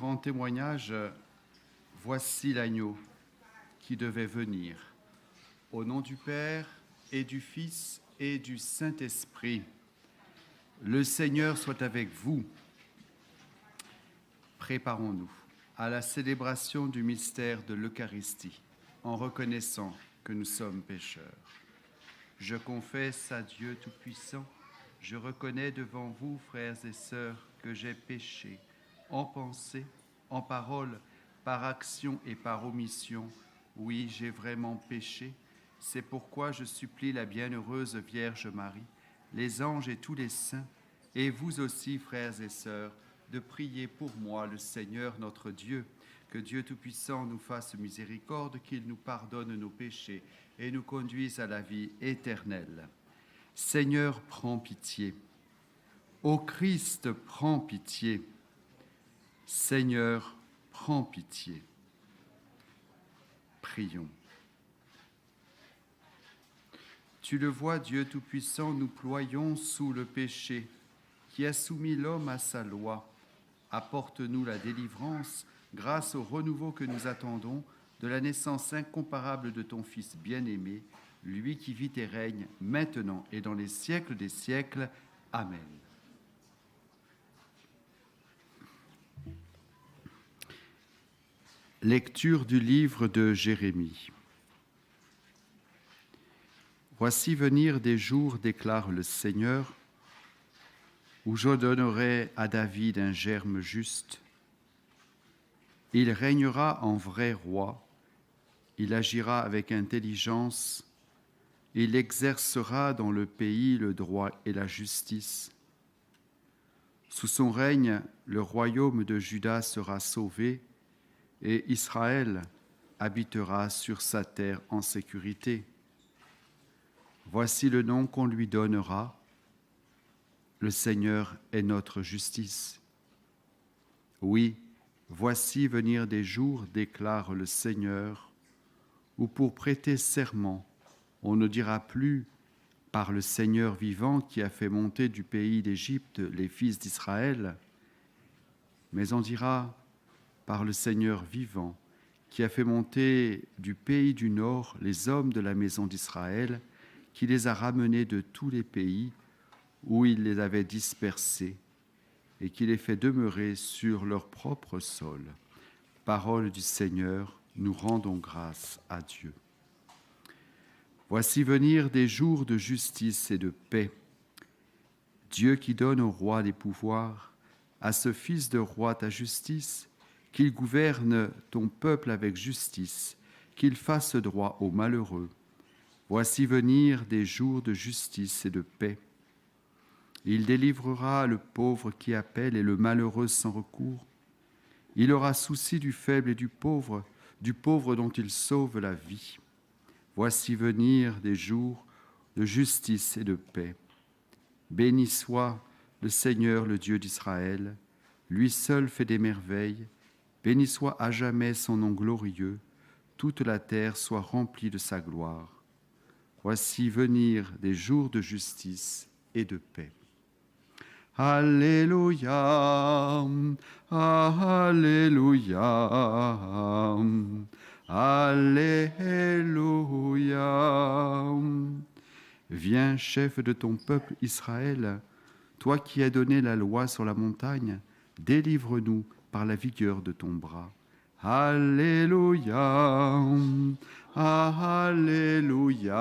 En témoignage, voici l'agneau qui devait venir. Au nom du Père et du Fils et du Saint-Esprit, le Seigneur soit avec vous. Préparons-nous à la célébration du mystère de l'Eucharistie en reconnaissant que nous sommes pécheurs. Je confesse à Dieu Tout-Puissant, je reconnais devant vous, frères et sœurs, que j'ai péché en pensée, en parole, par action et par omission. Oui, j'ai vraiment péché. C'est pourquoi je supplie la bienheureuse Vierge Marie, les anges et tous les saints, et vous aussi, frères et sœurs, de prier pour moi le Seigneur notre Dieu. Que Dieu Tout-Puissant nous fasse miséricorde, qu'il nous pardonne nos péchés et nous conduise à la vie éternelle. Seigneur, prends pitié. Ô Christ, prends pitié. Seigneur, prends pitié. Prions. Tu le vois, Dieu Tout-Puissant, nous ployons sous le péché qui a soumis l'homme à sa loi. Apporte-nous la délivrance grâce au renouveau que nous attendons de la naissance incomparable de ton Fils bien-aimé, lui qui vit et règne maintenant et dans les siècles des siècles. Amen. Lecture du livre de Jérémie. Voici venir des jours, déclare le Seigneur, où je donnerai à David un germe juste. Il régnera en vrai roi, il agira avec intelligence, il exercera dans le pays le droit et la justice. Sous son règne, le royaume de Juda sera sauvé, et Israël habitera sur sa terre en sécurité. Voici le nom qu'on lui donnera. Le Seigneur est notre justice. Oui, voici venir des jours, déclare le Seigneur, où pour prêter serment, on ne dira plus par le Seigneur vivant qui a fait monter du pays d'Égypte les fils d'Israël, mais on dira par le Seigneur vivant qui a fait monter du pays du nord les hommes de la maison d'Israël, qui les a ramenés de tous les pays où il les avait dispersés et qui les fait demeurer sur leur propre sol. Parole du Seigneur, nous rendons grâce à Dieu. Voici venir des jours de justice et de paix. Dieu qui donne au roi les pouvoirs, à ce fils de roi ta justice, qu'il gouverne ton peuple avec justice, qu'il fasse droit aux malheureux. Voici venir des jours de justice et de paix. Il délivrera le pauvre qui appelle et le malheureux sans recours. Il aura souci du faible et du pauvre dont il sauve la vie. Voici venir des jours de justice et de paix. Béni soit le Seigneur, le Dieu d'Israël, lui seul fait des merveilles. Béni soit à jamais son nom glorieux, toute la terre soit remplie de sa gloire. Voici venir des jours de justice et de paix. Alléluia, Alléluia, Alléluia. Viens, chef de ton peuple Israël, toi qui as donné la loi sur la montagne, délivre-nous par la vigueur de ton bras. Alléluia, Alléluia,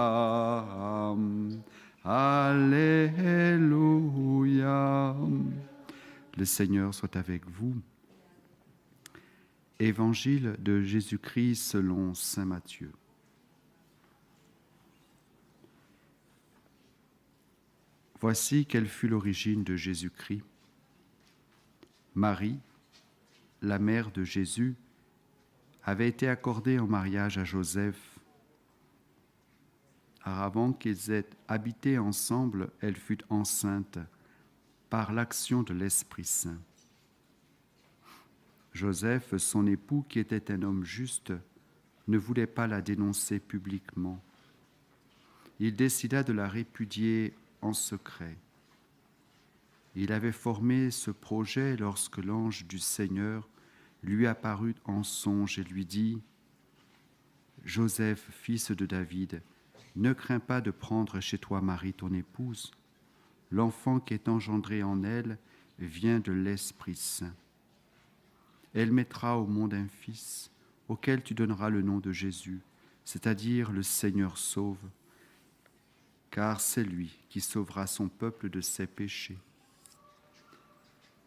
Alléluia. Le Seigneur soit avec vous. Évangile de Jésus-Christ selon saint Matthieu. Voici quelle fut l'origine de Jésus-Christ. Marie, la mère de Jésus, avait été accordée en mariage à Joseph. Avant qu'ils aient habité ensemble, elle fut enceinte par l'action de l'Esprit Saint. Joseph, son époux, qui était un homme juste, ne voulait pas la dénoncer publiquement. Il décida de la répudier en secret. Il avait formé ce projet lorsque l'ange du Seigneur lui apparut en songe et lui dit : « Joseph, fils de David, ne crains pas de prendre chez toi Marie, ton épouse. L'enfant qui est engendré en elle vient de l'Esprit Saint. Elle mettra au monde un fils, auquel tu donneras le nom de Jésus, c'est-à-dire le Seigneur sauve, car c'est lui qui sauvera son peuple de ses péchés. »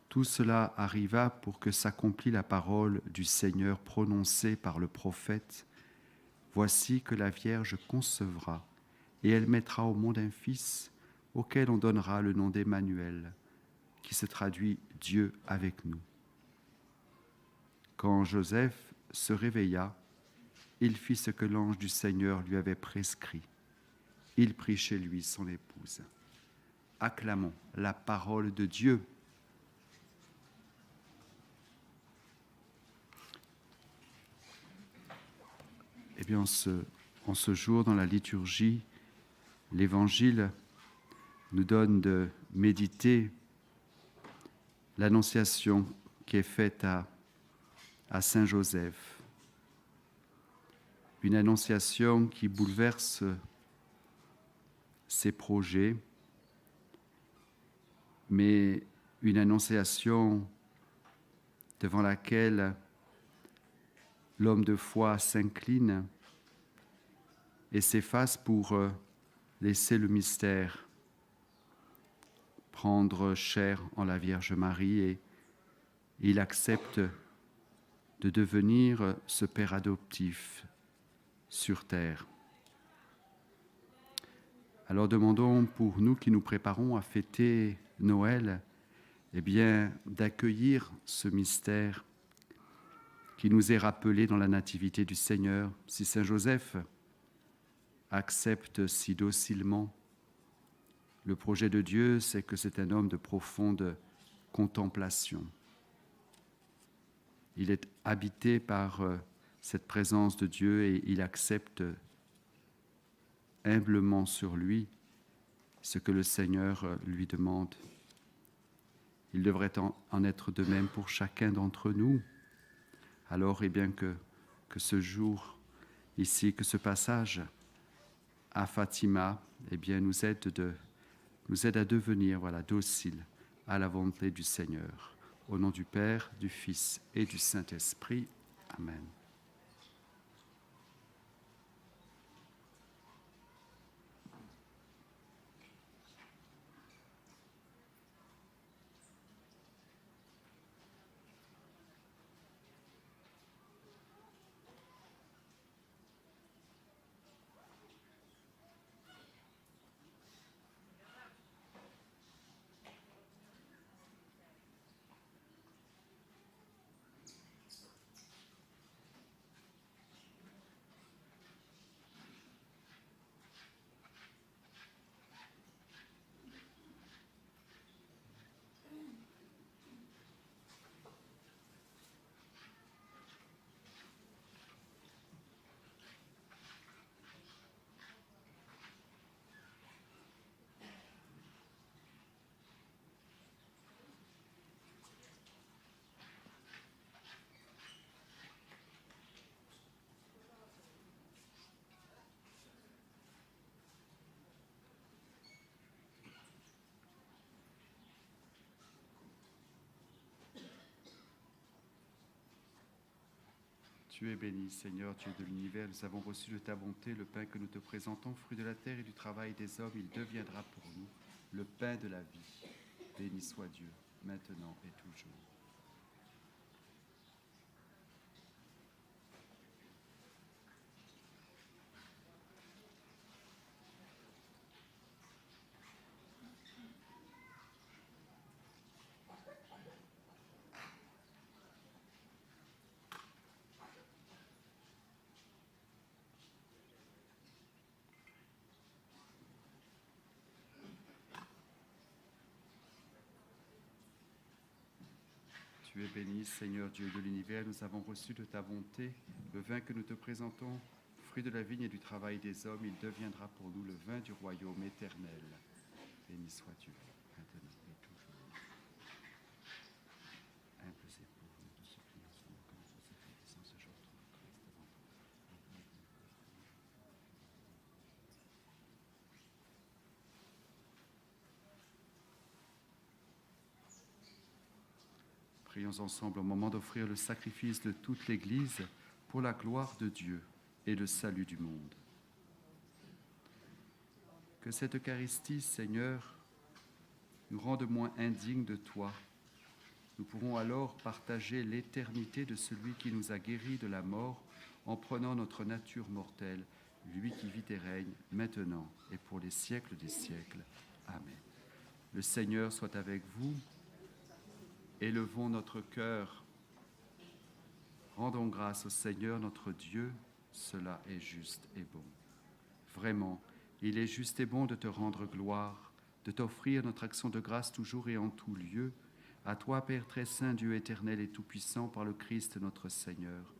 Tout cela arriva pour que s'accomplît la parole du Seigneur prononcée par le prophète. Voici que la Vierge concevra, et elle mettra au monde un fils, auquel on donnera le nom d'Emmanuel, qui se traduit Dieu avec nous. Quand Joseph se réveilla, il fit ce que l'ange du Seigneur lui avait prescrit. Il prit chez lui son épouse. Acclamons la parole de Dieu. Eh bien, en ce jour, dans la liturgie, l'Évangile nous donne de méditer l'annonciation qui est faite à Saint Joseph. Une annonciation qui bouleverse ses projets, mais une annonciation devant laquelle l'homme de foi s'incline et s'efface pour laisser le mystère prendre chair en la Vierge Marie, et il accepte de devenir ce Père adoptif sur terre. Alors demandons pour nous qui nous préparons à fêter Noël, eh bien, d'accueillir ce mystère qui nous est rappelé dans la nativité du Seigneur. Si Saint Joseph accepte si docilement le projet de Dieu, c'est que c'est un homme de profonde contemplation. Il est habité par cette présence de Dieu et il accepte humblement sur lui ce que le Seigneur lui demande. Il devrait en être de même pour chacun d'entre nous. Alors, eh bien, que ce jour ici, que ce passage à Fatima, eh bien, nous aide à devenir dociles à la volonté du Seigneur. Au nom du Père, du Fils et du Saint-Esprit. Amen. Tu es béni, Seigneur, Dieu de l'univers. Nous avons reçu de ta bonté le pain que nous te présentons, fruit de la terre et du travail des hommes. Il deviendra pour nous le pain de la vie. Béni soit Dieu, maintenant et toujours. Tu es béni, Seigneur Dieu de l'univers. Nous avons reçu de ta bonté le vin que nous te présentons, fruit de la vigne et du travail des hommes. Il deviendra pour nous le vin du royaume éternel. Béni soit Dieu, maintenant et toujours. Humbles et pauvres, nous te supplions, Seigneur. Prions ensemble au moment d'offrir le sacrifice de toute l'Église pour la gloire de Dieu et le salut du monde. Que cette Eucharistie, Seigneur, nous rende moins indignes de toi. Nous pourrons alors partager l'éternité de celui qui nous a guéris de la mort en prenant notre nature mortelle, lui qui vit et règne maintenant et pour les siècles des siècles. Amen. Le Seigneur soit avec vous. Élevons notre cœur. Rendons grâce au Seigneur notre Dieu, cela est juste et bon. Vraiment, il est juste et bon de te rendre gloire, de t'offrir notre action de grâce toujours et en tout lieu, à toi, Père très saint, Dieu éternel et tout-puissant, par le Christ notre Seigneur.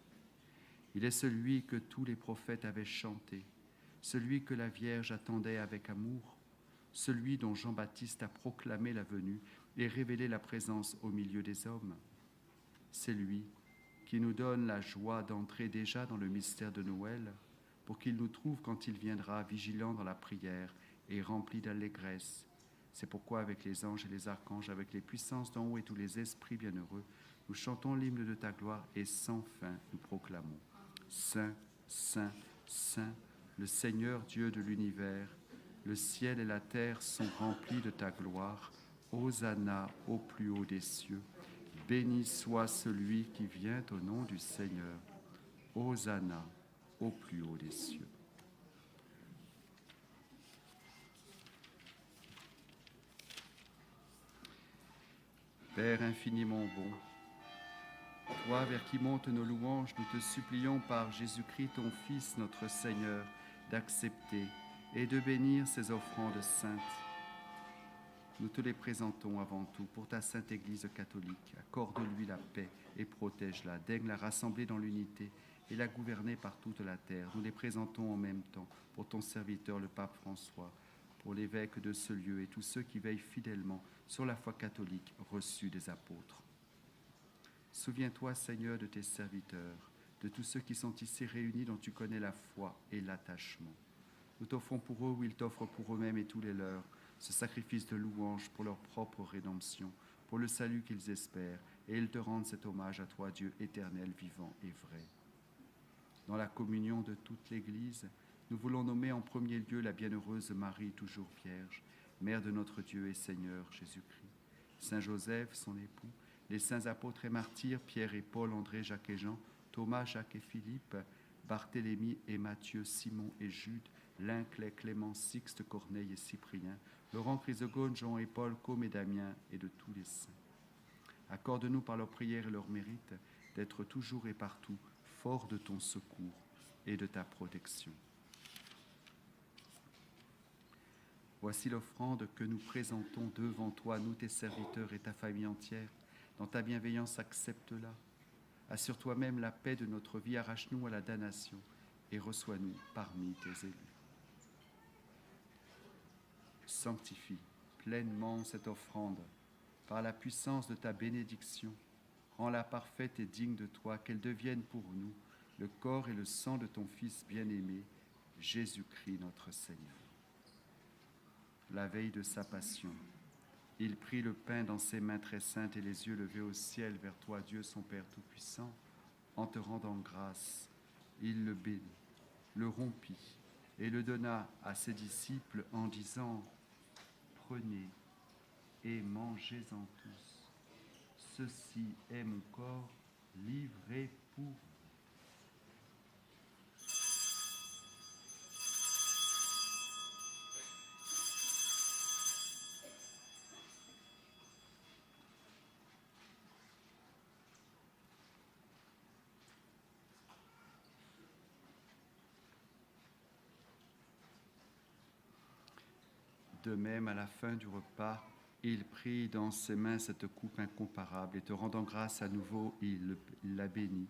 Il est celui que tous les prophètes avaient chanté, celui que la Vierge attendait avec amour, celui dont Jean-Baptiste a proclamé la venue et révélé la présence au milieu des hommes. C'est lui qui nous donne la joie d'entrer déjà dans le mystère de Noël, pour qu'il nous trouve quand il viendra vigilants dans la prière et remplis d'allégresse. C'est pourquoi avec les anges et les archanges, avec les puissances d'en haut et tous les esprits bienheureux, nous chantons l'hymne de ta gloire et sans fin nous proclamons. Saint, Saint, Saint, le Seigneur Dieu de l'univers, le ciel et la terre sont remplis de ta gloire. Hosanna au plus haut des cieux. Béni soit celui qui vient au nom du Seigneur. Hosanna au plus haut des cieux. Père infiniment bon, toi vers qui montent nos louanges, nous te supplions par Jésus-Christ, ton Fils, notre Seigneur, d'accepter et de bénir ces offrandes saintes. Nous te les présentons avant tout pour ta sainte Église catholique. Accorde-lui la paix et protège-la. Daigne la rassembler dans l'unité et la gouverner par toute la terre. Nous les présentons en même temps pour ton serviteur, le pape François, pour l'évêque de ce lieu et tous ceux qui veillent fidèlement sur la foi catholique reçue des apôtres. Souviens-toi, Seigneur, de tes serviteurs, de tous ceux qui sont ici réunis dont tu connais la foi et l'attachement. Nous t'offrons pour eux ou ils t'offrent pour eux-mêmes et tous les leurs, ce sacrifice de louange pour leur propre rédemption, pour le salut qu'ils espèrent, et ils te rendent cet hommage à toi, Dieu éternel, vivant et vrai. Dans la communion de toute l'Église, nous voulons nommer en premier lieu la bienheureuse Marie, toujours Vierge, Mère de notre Dieu et Seigneur Jésus-Christ, Saint Joseph, son époux, les saints apôtres et martyrs, Pierre et Paul, André, Jacques et Jean, Thomas, Jacques et Philippe, Barthélemy et Matthieu, Simon et Jude, Linclay, Clément, Sixte, Corneille et Cyprien, Laurent, Chrysogone, Jean et Paul, Côme et Damien, et de tous les saints. Accorde-nous par leur prière et leur mérite d'être toujours et partout forts de ton secours et de ta protection. Voici l'offrande que nous présentons devant toi, nous tes serviteurs et ta famille entière. Dans ta bienveillance, accepte-la. Assure toi-même la paix de notre vie, arrache-nous à la damnation et reçois-nous parmi tes élus. Sanctifie pleinement cette offrande par la puissance de ta bénédiction. Rends-la parfaite et digne de toi, qu'elle devienne pour nous le corps et le sang de ton Fils bien-aimé, Jésus-Christ notre Seigneur. La veille de sa passion, il prit le pain dans ses mains très saintes et les yeux levés au ciel vers toi, Dieu son Père Tout-Puissant. En te rendant grâce, il le bénit, le rompit et le donna à ses disciples en disant « Prenez et mangez-en tous. Ceci est mon corps livré pour vous. » De même, à la fin du repas, il prit dans ses mains cette coupe incomparable et te rendant grâce à nouveau, il la bénit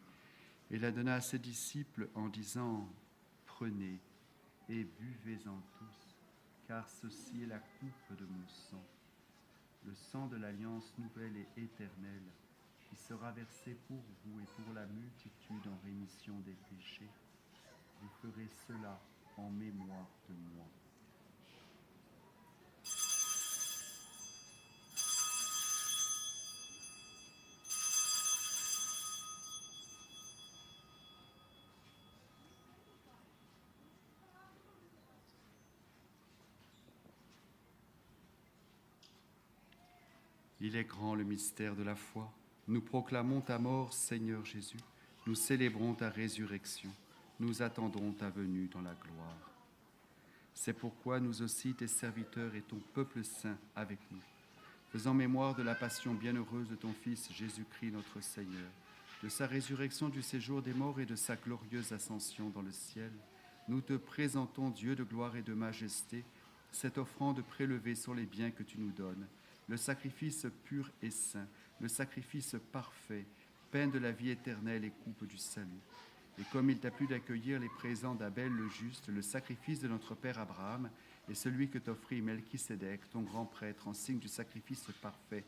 et la donna à ses disciples en disant « Prenez et buvez-en tous, car ceci est la coupe de mon sang, le sang de l'alliance nouvelle et éternelle, qui sera versé pour vous et pour la multitude en rémission des péchés. Vous ferez cela en mémoire de moi. » Il est grand le mystère de la foi. Nous proclamons ta mort, Seigneur Jésus. Nous célébrons ta résurrection. Nous attendons ta venue dans la gloire. C'est pourquoi nous aussi, tes serviteurs et ton peuple saint avec nous, faisant mémoire de la passion bienheureuse de ton Fils Jésus-Christ notre Seigneur, de sa résurrection du séjour des morts et de sa glorieuse ascension dans le ciel, nous te présentons, Dieu de gloire et de majesté, cette offrande prélevée sur les biens que tu nous donnes, le sacrifice pur et saint, le sacrifice parfait, pain de la vie éternelle et coupe du salut. Et comme il t'a plu d'accueillir les présents d'Abel le juste, le sacrifice de notre père Abraham, et celui que t'offrit Melchisédek, ton grand prêtre, en signe du sacrifice parfait,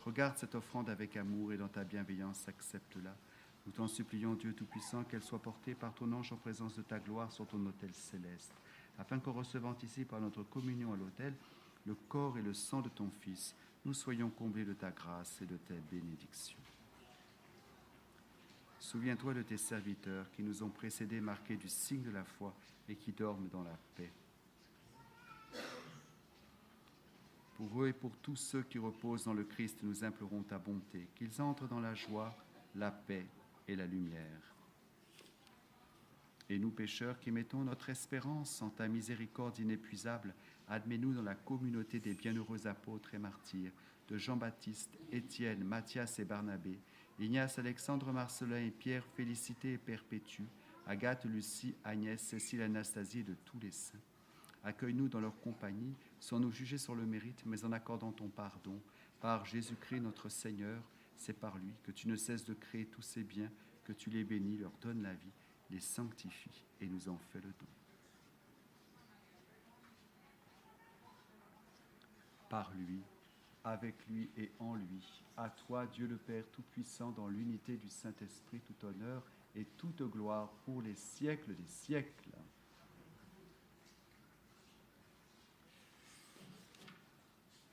regarde cette offrande avec amour et dans ta bienveillance, accepte-la. Nous t'en supplions, Dieu Tout-Puissant, qu'elle soit portée par ton ange en présence de ta gloire sur ton autel céleste, afin qu'en recevant ici par notre communion à l'autel, le corps et le sang de ton Fils, nous soyons comblés de ta grâce et de tes bénédictions. Souviens-toi de tes serviteurs qui nous ont précédés marqués du signe de la foi et qui dorment dans la paix. Pour eux et pour tous ceux qui reposent dans le Christ, nous implorons ta bonté, qu'ils entrent dans la joie, la paix et la lumière. Et nous, pécheurs, qui mettons notre espérance en ta miséricorde inépuisable, admets-nous dans la communauté des bienheureux apôtres et martyrs, de Jean-Baptiste, Étienne, Matthias et Barnabé, Ignace, Alexandre, Marcelin et Pierre, Félicité et Perpétue, Agathe, Lucie, Agnès, Cécile, Anastasie et de tous les saints. Accueille-nous dans leur compagnie, sans nous juger sur le mérite, mais en accordant ton pardon. Par Jésus-Christ notre Seigneur, c'est par lui que tu ne cesses de créer tous ces biens, que tu les bénis, leur donnes la vie, les sanctifies et nous en fais le don. Par lui, avec lui et en lui, à toi, Dieu le Père Tout-Puissant, dans l'unité du Saint-Esprit, tout honneur et toute gloire pour les siècles des siècles.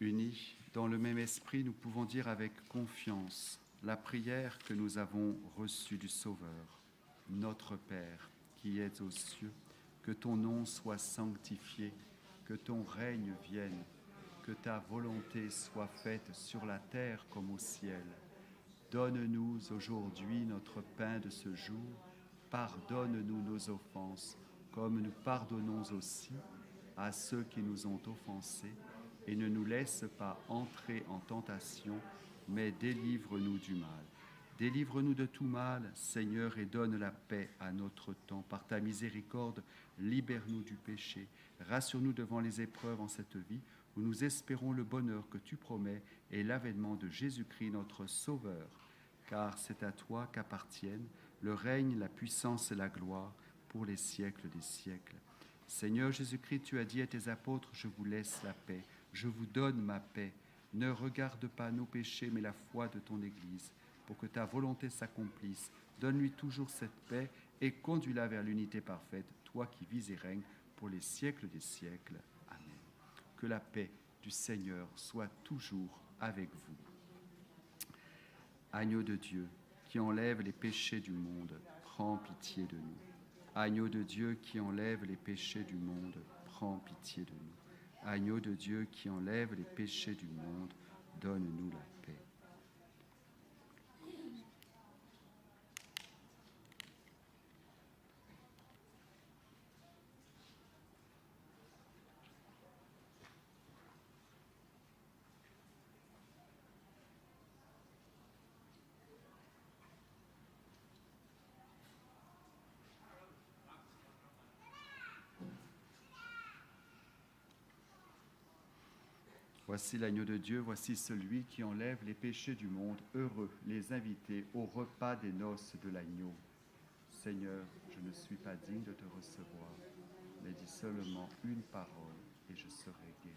Unis dans le même esprit, nous pouvons dire avec confiance la prière que nous avons reçue du Sauveur. Notre Père, qui es aux cieux, que ton nom soit sanctifié, que ton règne vienne, que ta volonté soit faite sur la terre comme au ciel. Donne-nous aujourd'hui notre pain de ce jour. Pardonne-nous nos offenses, comme nous pardonnons aussi à ceux qui nous ont offensés. Et ne nous laisse pas entrer en tentation, mais délivre-nous du mal. Délivre-nous de tout mal, Seigneur, et donne la paix à notre temps. Par ta miséricorde, libère-nous du péché. Rassure-nous devant les épreuves en cette vie, où nous espérons le bonheur que tu promets et l'avènement de Jésus-Christ, notre Sauveur. Car c'est à toi qu'appartiennent le règne, la puissance et la gloire pour les siècles des siècles. Seigneur Jésus-Christ, tu as dit à tes apôtres, je vous laisse la paix, je vous donne ma paix. Ne regarde pas nos péchés, mais la foi de ton Église, pour que ta volonté s'accomplisse. Donne-lui toujours cette paix et conduis-la vers l'unité parfaite, toi qui vis et règnes pour les siècles des siècles. Amen. Que la paix du Seigneur soit toujours avec vous. Agneau de Dieu, qui enlève les péchés du monde, prends pitié de nous. Agneau de Dieu qui enlève les péchés du monde, prends pitié de nous. Agneau de Dieu qui enlève les péchés du monde, donne-nous la paix. Voici l'agneau de Dieu, voici celui qui enlève les péchés du monde. Heureux les invités au repas des noces de l'agneau. Seigneur, je ne suis pas digne de te recevoir, mais dis seulement une parole et je serai guéri.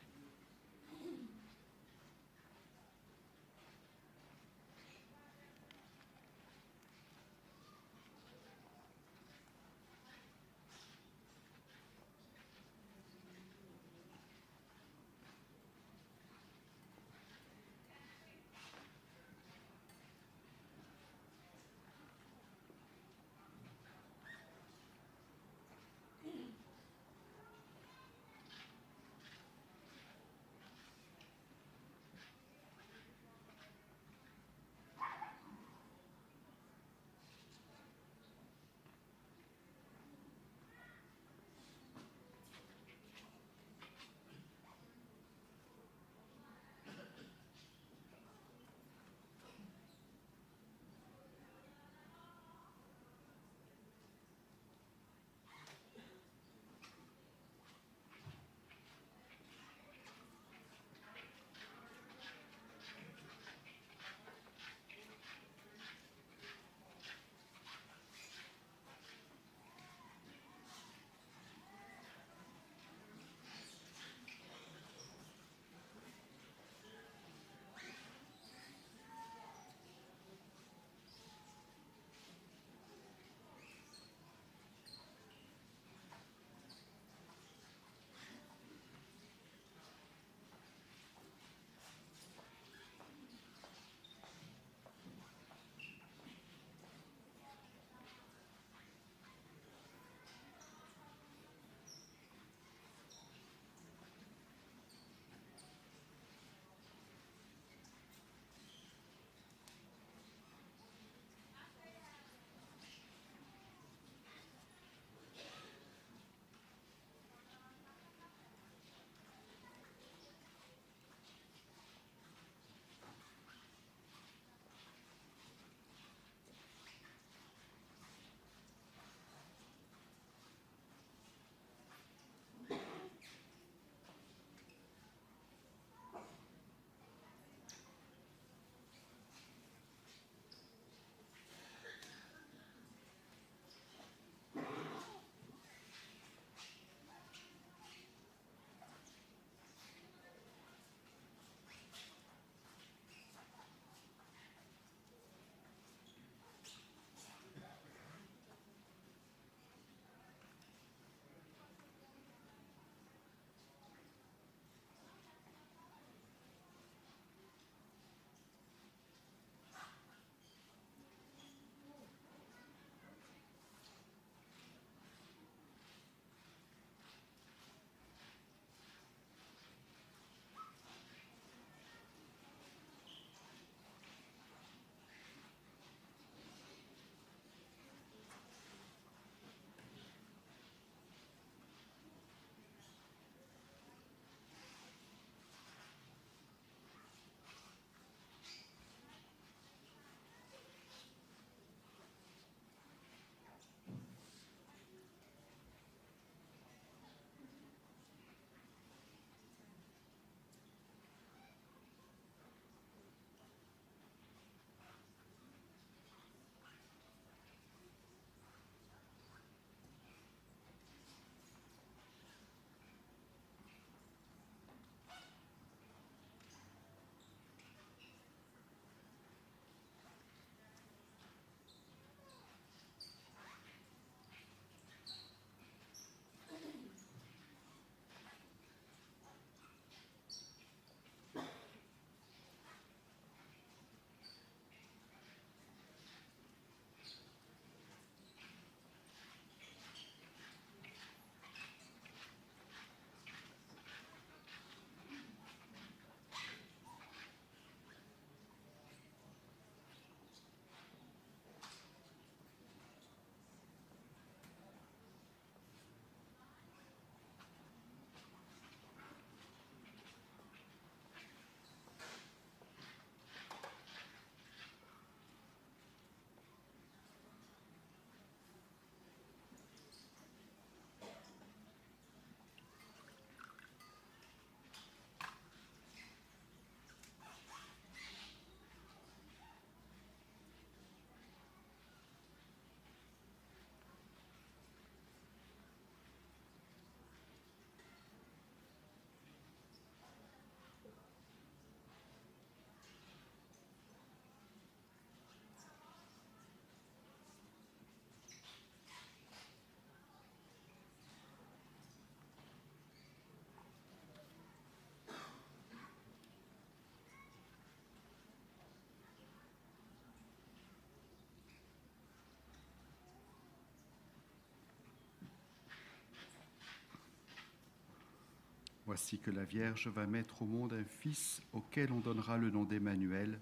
Voici que la Vierge va mettre au monde un fils auquel on donnera le nom d'Emmanuel,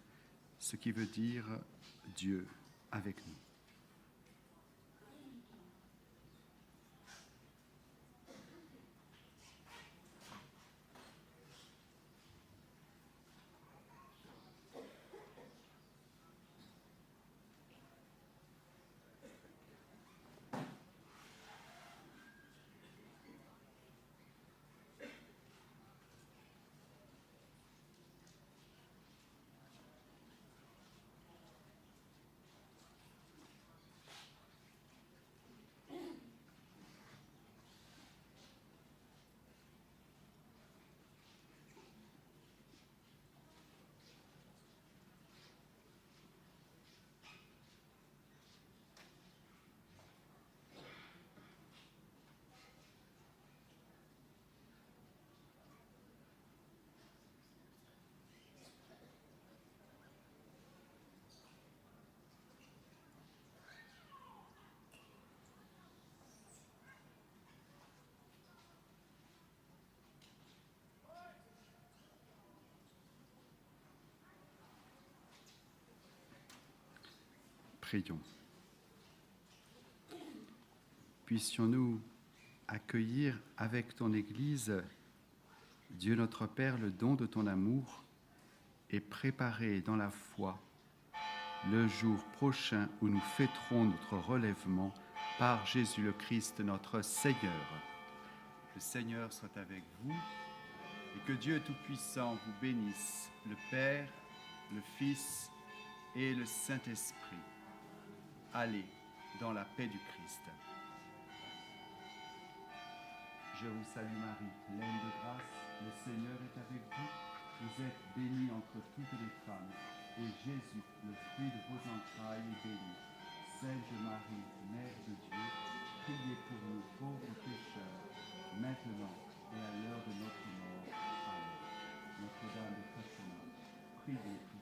ce qui veut dire Dieu avec nous. Prions. Puissions-nous accueillir avec ton Église, Dieu notre Père, le don de ton amour et préparer dans la foi le jour prochain où nous fêterons notre relèvement par Jésus le Christ, notre Seigneur. Le Seigneur soit avec vous et que Dieu Tout-Puissant vous bénisse, le Père, le Fils et le Saint-Esprit. Allez dans la paix du Christ. Je vous salue Marie, pleine de grâce, le Seigneur est avec vous. Vous êtes bénie entre toutes les femmes, et Jésus, le fruit de vos entrailles, est béni. Sainte Marie, Mère de Dieu, priez pour nous pauvres pécheurs, maintenant et à l'heure de notre mort. Amen. Notre-Dame de Fatima, priez.